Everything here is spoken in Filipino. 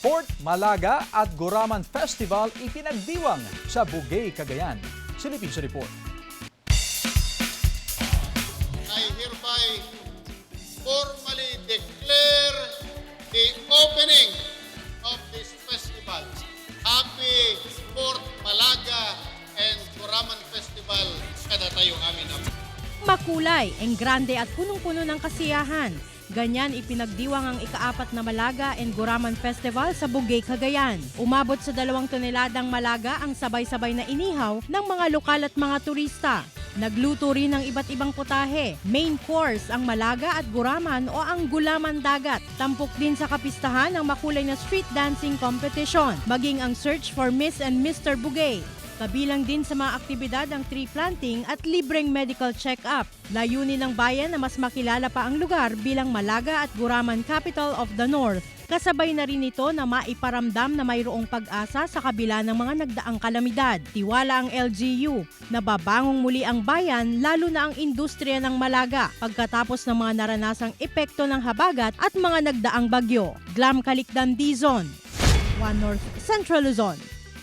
Fort Malaga at Guraman Festival ipinagdiwang sa Bugay, Cagayan. Silipin sa report. I hereby formally declare the opening of this festival. Happy Fort Malaga and Guraman Festival kada tayo amin na. Makulay, enggrande at punong-puno ng kasiyahan. Ganyan ipinagdiwang ang ika-4 na Malaga and Guraman Festival sa Bugay, Cagayan. Umabot sa 2 toneladang malaga ang sabay-sabay na inihaw ng mga lokal at mga turista. Nagluto rin ng iba't ibang putahe. Main course ang malaga at guraman o ang gulaman dagat. Tampok din sa kapistahan ang makulay na street dancing competition, maging ang search for Miss and Mr. Bugay. Kabilang din sa mga aktibidad ang tree planting at libreng medical check-up. Layunin ng bayan na mas makilala pa ang lugar bilang Malaga at Guraman Capital of the North. Kasabay na rin ito na maiparamdam na mayroong pag-asa sa kabila ng mga nagdaang kalamidad. Tiwala ang LGU na babangong muli ang bayan lalo na ang industriya ng Malaga pagkatapos ng mga naranasang epekto ng habagat at mga nagdaang bagyo. Glam Calicdan, Dizon, One North Central Luzon.